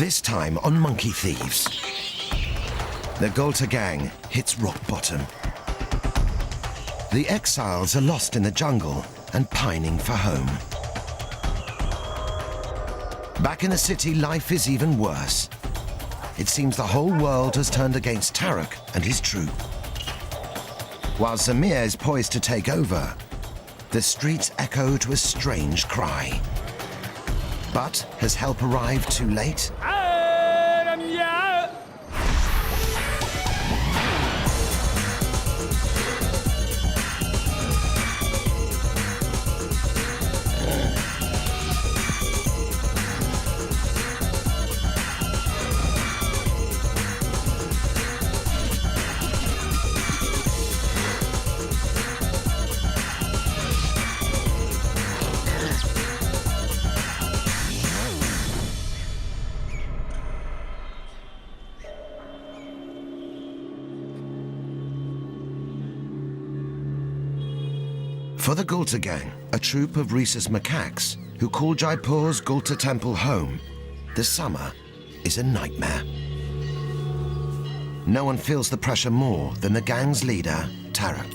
This time on Monkey Thieves. The Galta gang hits rock bottom. The Exiles are lost in the jungle and pining for home. Back in the city, life is even worse. It seems the whole world has turned against Tarak and his troop. While Zamir is poised to take over, the streets echo to a strange cry. But has help arrived too late? For the Galta gang, a troop of rhesus macaques who call Jaipur's Galta temple home, the summer is a nightmare. No one feels the pressure more than the gang's leader, Tarak.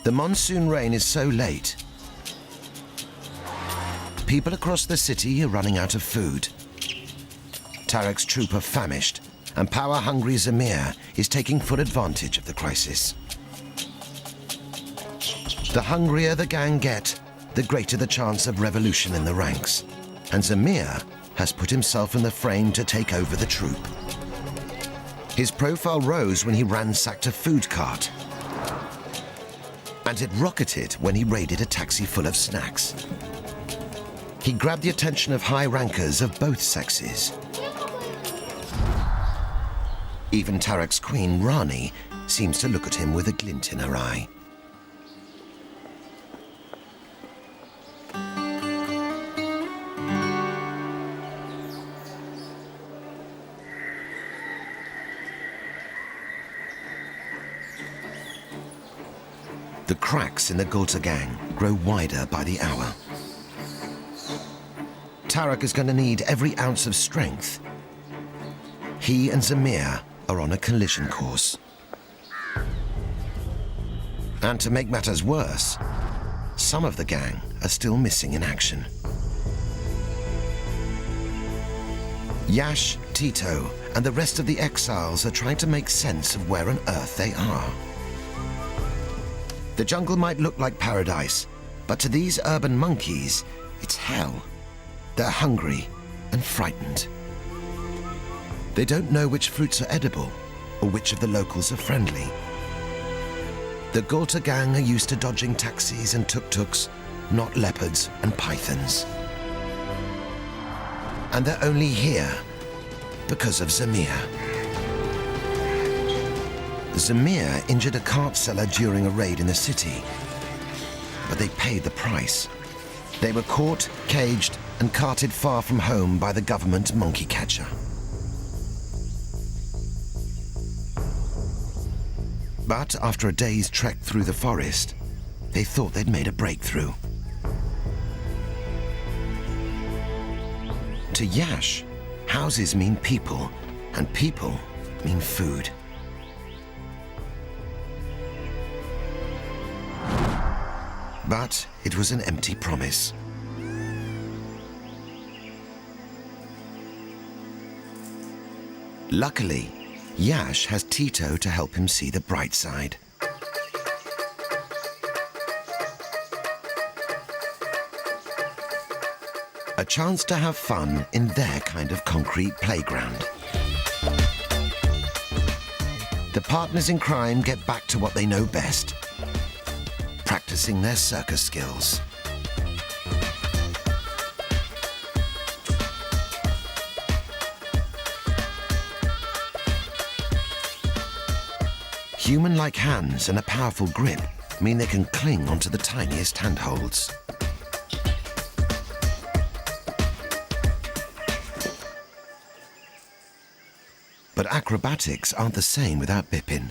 The monsoon rain is so late. People across the city are running out of food. Tarak's troop are famished, and power-hungry Zamir is taking full advantage of the crisis. The hungrier the gang get, the greater the chance of revolution in the ranks. And Zamir has put himself in the frame to take over the troop. His profile rose when he ransacked a food cart. And it rocketed when he raided a taxi full of snacks. He grabbed the attention of high rankers of both sexes. Even Tarak's queen, Rani, seems to look at him with a glint in her eye. The cracks in the Galta gang grow wider by the hour. Tarak is going to need every ounce of strength. He and Zamir are on a collision course. And to make matters worse, some of the gang are still missing in action. Yash, Tito, and the rest of the Exiles are trying to make sense of where on earth they are. The jungle might look like paradise, but to these urban monkeys, it's hell. They're hungry and frightened. They don't know which fruits are edible or which of the locals are friendly. The Galta gang are used to dodging taxis and tuk-tuks, not leopards and pythons. And they're only here because of Zamir. Zamir injured a cart seller during a raid in the city, but they paid the price. They were caught, caged, and carted far from home by the government monkey catcher. But after a day's trek through the forest, they thought they'd made a breakthrough. To Yash, houses mean people, and people mean food. But it was an empty promise. Luckily, Yash has Tito to help him see the bright side. A chance to have fun in their kind of concrete playground. The partners in crime get back to what they know best, practicing their circus skills. Human-like hands and a powerful grip mean they can cling onto the tiniest handholds. But acrobatics aren't the same without Bipin.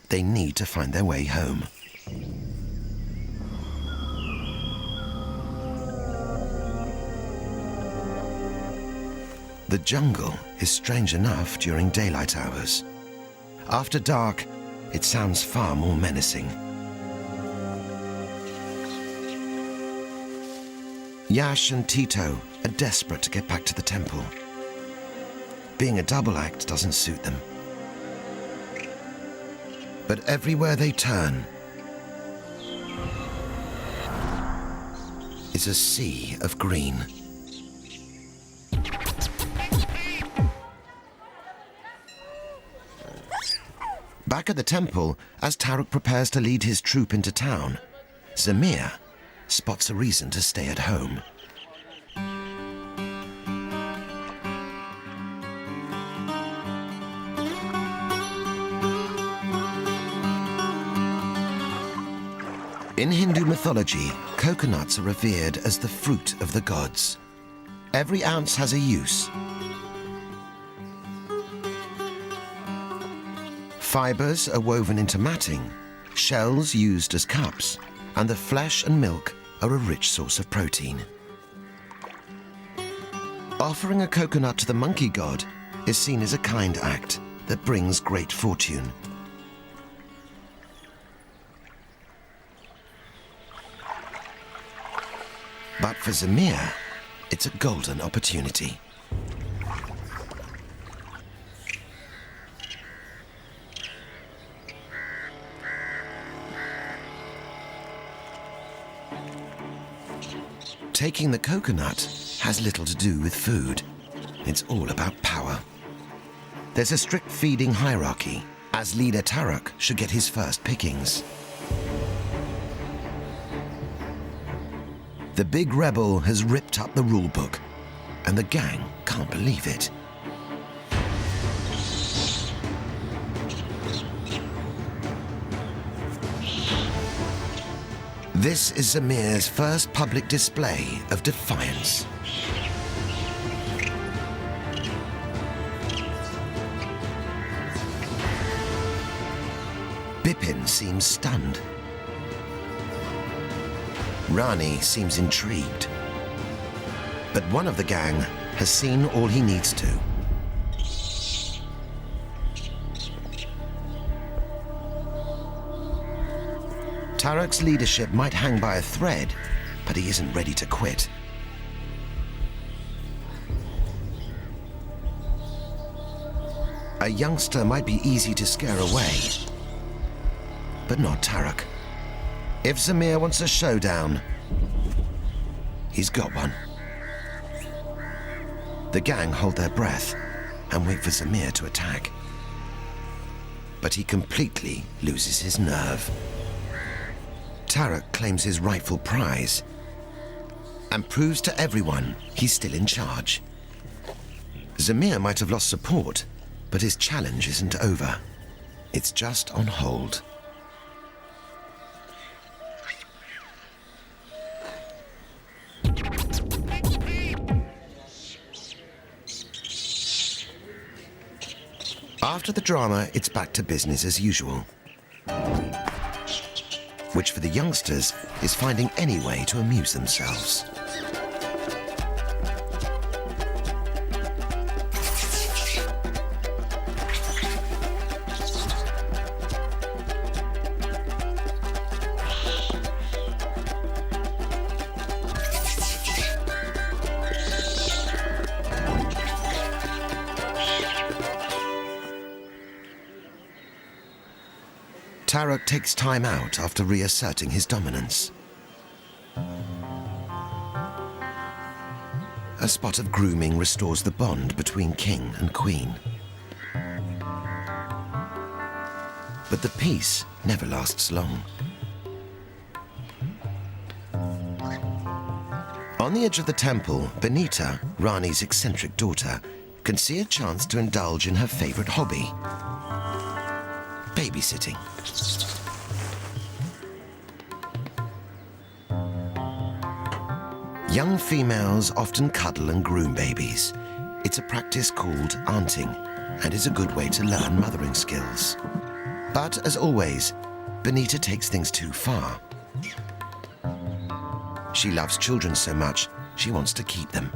They need to find their way home. The jungle is strange enough during daylight hours. After dark, it sounds far more menacing. Yash and Tito are desperate to get back to the temple. Being a double act doesn't suit them. But everywhere they turn is a sea of green. Back at the temple, as Tarak prepares to lead his troop into town, Zamir spots a reason to stay at home. In Hindu mythology, coconuts are revered as the fruit of the gods. Every ounce has a use. Fibers are woven into matting, shells used as cups, and the flesh and milk are a rich source of protein. Offering a coconut to the monkey god is seen as a kind act that brings great fortune. But for Zamir, it's a golden opportunity. Taking the coconut has little to do with food. It's all about power. There's a strict feeding hierarchy, as leader Tarak should get his first pickings. The big rebel has ripped up the rule book, and the gang can't believe it. This is Zamir's first public display of defiance. Bipin seems stunned. Rani seems intrigued. But one of the gang has seen all he needs to. Tarak's leadership might hang by a thread, but he isn't ready to quit. A youngster might be easy to scare away, but not Tarak. If Zamir wants a showdown, he's got one. The gang hold their breath and wait for Zamir to attack. But he completely loses his nerve. Tarak claims his rightful prize and proves to everyone he's still in charge. Zamir might have lost support, but his challenge isn't over. It's just on hold. After the drama, it's back to business as usual. Which for the youngsters is finding any way to amuse themselves. Tarak takes time out after reasserting his dominance. A spot of grooming restores the bond between king and queen. But the peace never lasts long. On the edge of the temple, Benita, Rani's eccentric daughter, can see a chance to indulge in her favorite hobby: babysitting. Young females often cuddle and groom babies. It's a practice called aunting and is a good way to learn mothering skills. But as always, Benita takes things too far. She loves children so much, she wants to keep them.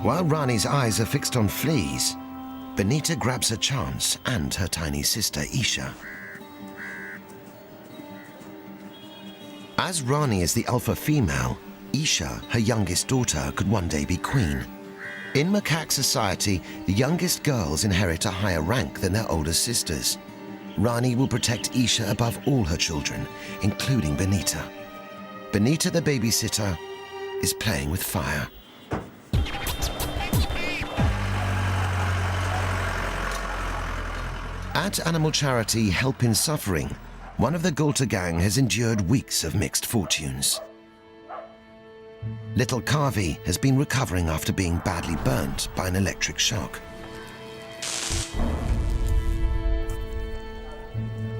While Rani's eyes are fixed on fleas, Benita grabs her chance and her tiny sister, Esha. As Rani is the alpha female, Esha, her youngest daughter, could one day be queen. In macaque society, the youngest girls inherit a higher rank than their older sisters. Rani will protect Esha above all her children, including Benita. Benita, the babysitter, is playing with fire. At animal charity Help in Suffering, one of the Galta gang has endured weeks of mixed fortunes. Little Kavi has been recovering after being badly burnt by an electric shock.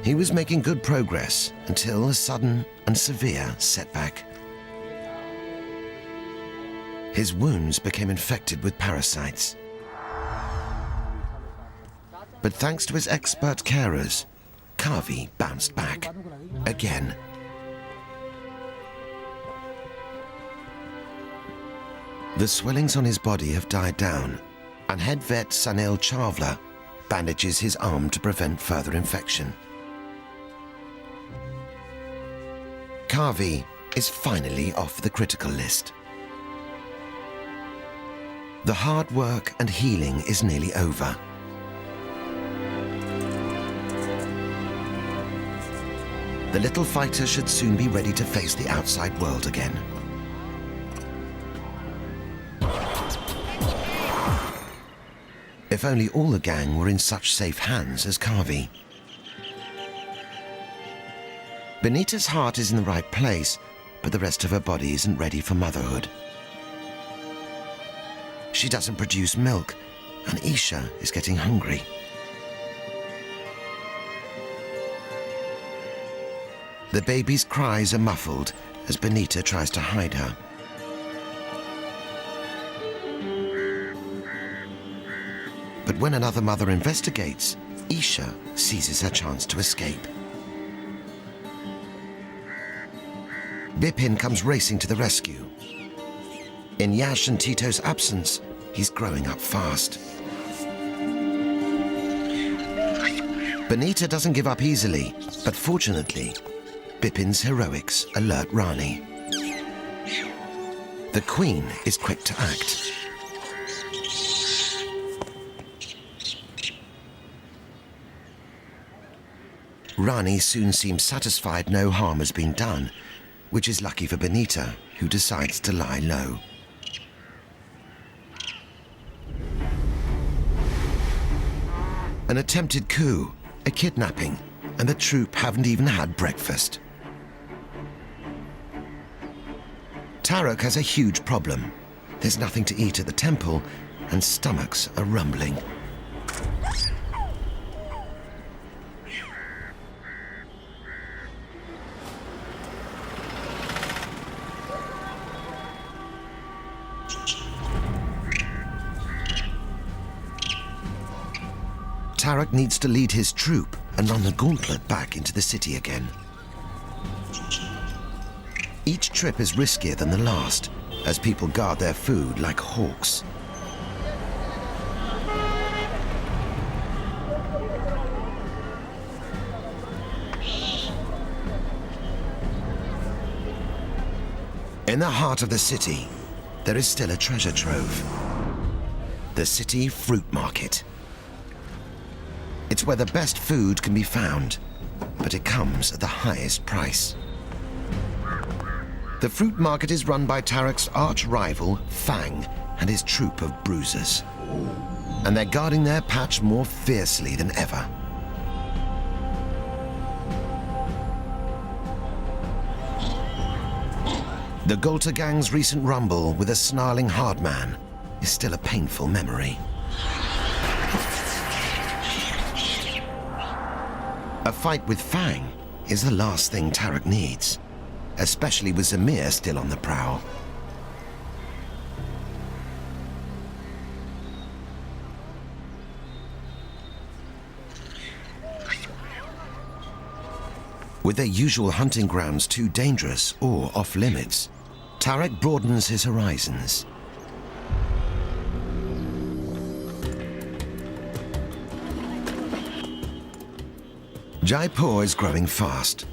He was making good progress until a sudden and severe setback. His wounds became infected with parasites. But thanks to his expert carers, Kavi bounced back again. The swellings on his body have died down, and head vet Sanil Chavla bandages his arm to prevent further infection. Kavi is finally off the critical list. The hard work and healing is nearly over. The little fighter should soon be ready to face the outside world again. If only all the gang were in such safe hands as Kavi. Benita's heart is in the right place, but the rest of her body isn't ready for motherhood. She doesn't produce milk, and Esha is getting hungry. The baby's cries are muffled as Benita tries to hide her. But when another mother investigates, Esha seizes her chance to escape. Bipin comes racing to the rescue. In Yash and Tito's absence, he's growing up fast. Benita doesn't give up easily, but fortunately, Bipin's heroics alert Rani. The Queen is quick to act. Rani soon seems satisfied no harm has been done, which is lucky for Benita, who decides to lie low. An attempted coup, a kidnapping, and the troop haven't even had breakfast. Tarak has a huge problem. There's nothing to eat at the temple, and stomachs are rumbling. Tarak needs to lead his troop and run the gauntlet back into the city again. Each trip is riskier than the last, as people guard their food like hawks. In the heart of the city, there is still a treasure trove. The city fruit market. It's where the best food can be found, but it comes at the highest price. The fruit market is run by Tarak's arch-rival, Fang, and his troop of bruisers. And they're guarding their patch more fiercely than ever. The Galta gang's recent rumble with a snarling hardman is still a painful memory. A fight with Fang is the last thing Tarak needs, especially with Zamir still on the prowl. With their usual hunting grounds too dangerous or off-limits, Tarak broadens his horizons. Jaipur is growing fast.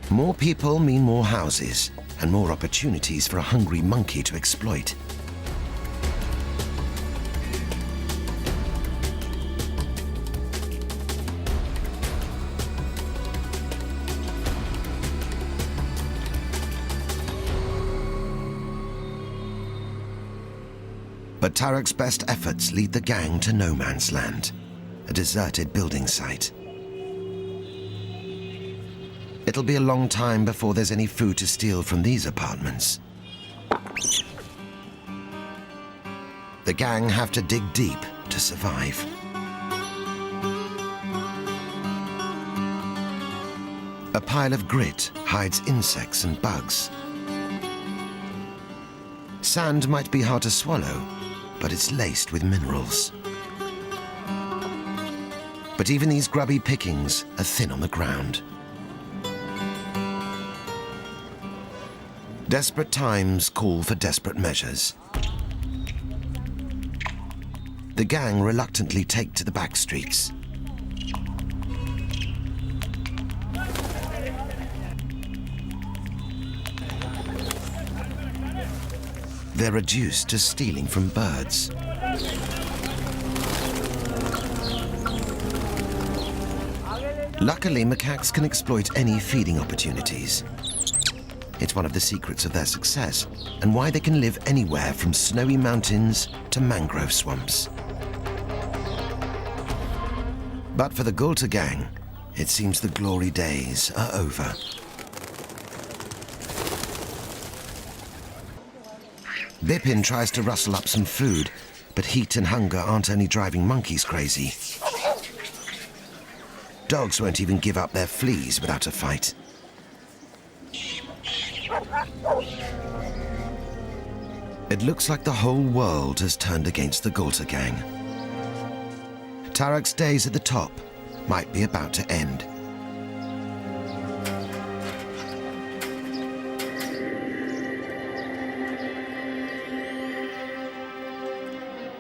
More people mean more houses, and more opportunities for a hungry monkey to exploit. But Tarak's best efforts lead the gang to no man's land, a deserted building site. It'll be a long time before there's any food to steal from these apartments. The gang have to dig deep to survive. A pile of grit hides insects and bugs. Sand might be hard to swallow, but it's laced with minerals. But even these grubby pickings are thin on the ground. Desperate times call for desperate measures. The gang reluctantly take to the back streets. They're reduced to stealing from birds. Luckily, macaques can exploit any feeding opportunities. It's one of the secrets of their success, and why they can live anywhere from snowy mountains to mangrove swamps. But for the Galta gang, it seems the glory days are over. Bipin tries to rustle up some food, but heat and hunger aren't only driving monkeys crazy. Dogs won't even give up their fleas without a fight. It looks like the whole world has turned against the Galta gang. Tarak's days at the top might be about to end.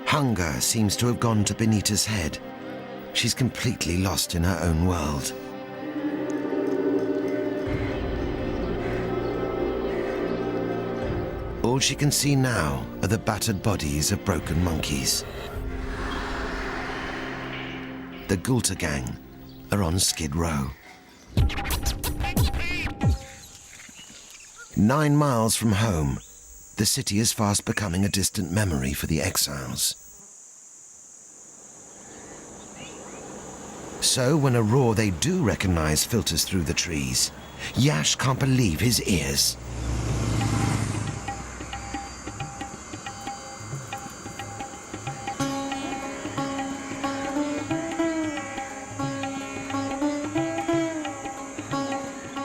Hunger seems to have gone to Benita's head. She's completely lost in her own world. All she can see now are the battered bodies of broken monkeys. The Galta gang are on Skid Row. 9 miles from home, the city is fast becoming a distant memory for the Exiles. So when a roar they do recognize filters through the trees, Yash can't believe his ears.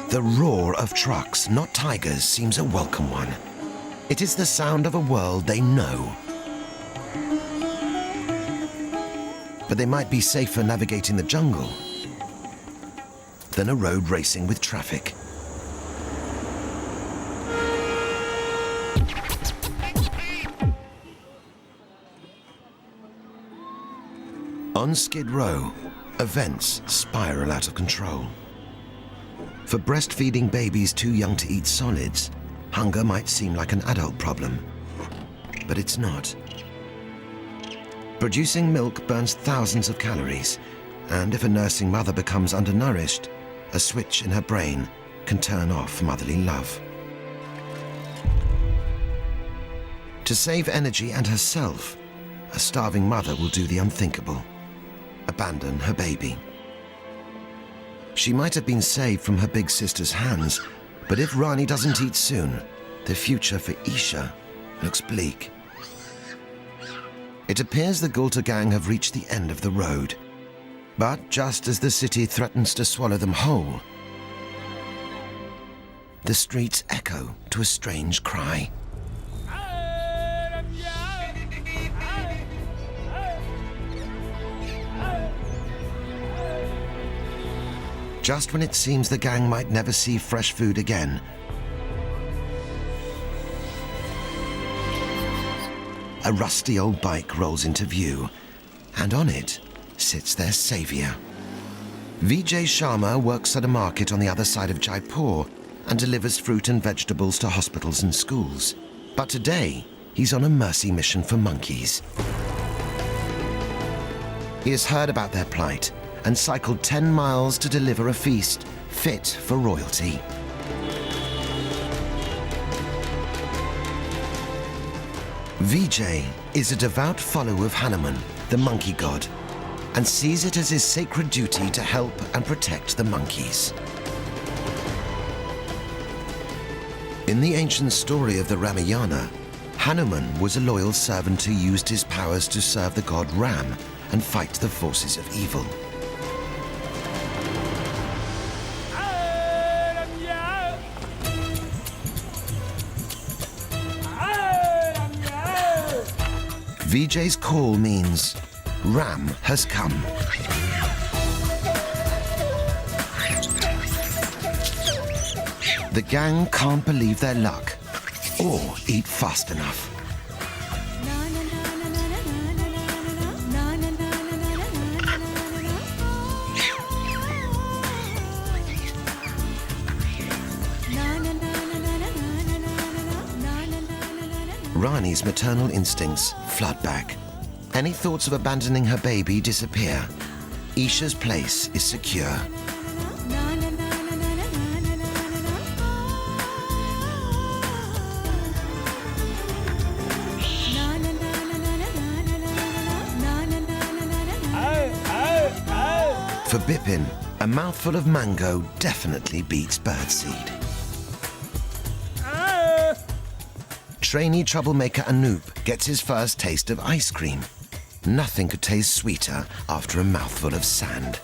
The roar of trucks, not tigers, seems a welcome one. It is the sound of a world they know. But they might be safer navigating the jungle than a road racing with traffic. On Skid Row, events spiral out of control. For breastfeeding babies too young to eat solids, hunger might seem like an adult problem, but it's not. Producing milk burns thousands of calories, and if a nursing mother becomes undernourished, a switch in her brain can turn off motherly love. To save energy and herself, a starving mother will do the unthinkable: abandon her baby. She might have been saved from her big sister's hands, but if Rani doesn't eat soon, the future for Esha looks bleak. It appears the Galta gang have reached the end of the road. But just as the city threatens to swallow them whole, the streets echo to a strange cry. Just when it seems the gang might never see fresh food again, a rusty old bike rolls into view, and on it sits their savior. Vijay Sharma works at a market on the other side of Jaipur and delivers fruit and vegetables to hospitals and schools. But today, he's on a mercy mission for monkeys. He has heard about their plight and cycled 10 miles to deliver a feast fit for royalty. Vijay is a devout follower of Hanuman, the monkey god, and sees it as his sacred duty to help and protect the monkeys. In the ancient story of the Ramayana, Hanuman was a loyal servant who used his powers to serve the god Ram and fight the forces of evil. Vijay's call means Ram has come. The gang can't believe their luck or eat fast enough. Rani's maternal instincts flood back. Any thoughts of abandoning her baby disappear. Esha's place is secure. For Bipin, a mouthful of mango definitely beats birdseed. Trainee troublemaker Anoop gets his first taste of ice cream. Nothing could taste sweeter after a mouthful of sand.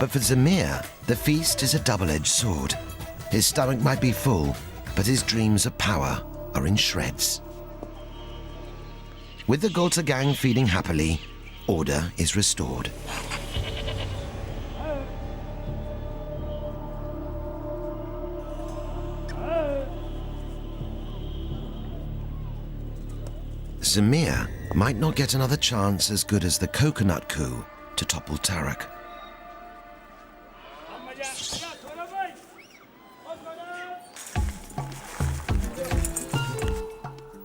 But for Zamir, the feast is a double-edged sword. His stomach might be full, but his dreams of power are in shreds. With the Galta gang feeding happily, order is restored. Zamir might not get another chance as good as the coconut coup to topple Tarak.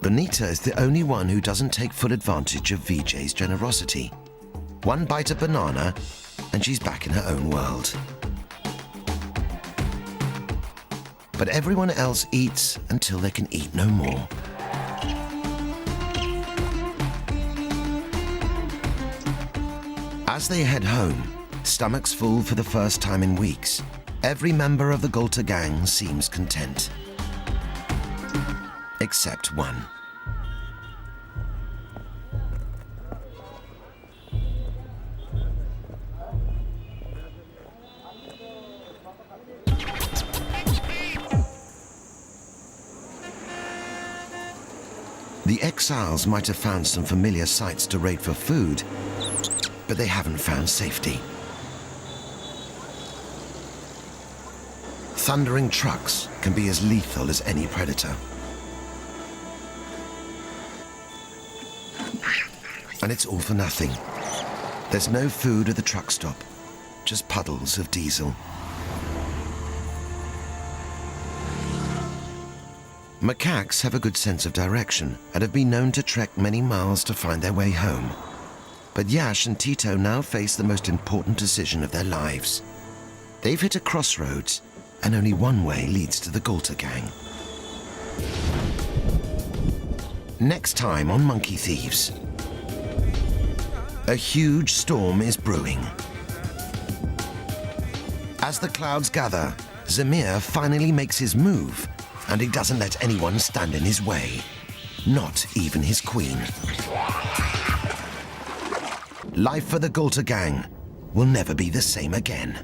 Bonita is the only one who doesn't take full advantage of Vijay's generosity. One bite of banana, and she's back in her own world. But everyone else eats until they can eat no more. As they head home, stomachs full for the first time in weeks, every member of the Galta gang seems content. Except one. The Exiles might have found some familiar sites to raid for food, but they haven't found safety. Thundering trucks can be as lethal as any predator. And it's all for nothing. There's no food at the truck stop, just puddles of diesel. Macaques have a good sense of direction and have been known to trek many miles to find their way home. But Yash and Tito now face the most important decision of their lives. They've hit a crossroads, and only one way leads to the Galta gang. Next time on Monkey Thieves. A huge storm is brewing. As the clouds gather, Zamir finally makes his move, and he doesn't let anyone stand in his way. Not even his queen. Life for the Galta gang will never be the same again.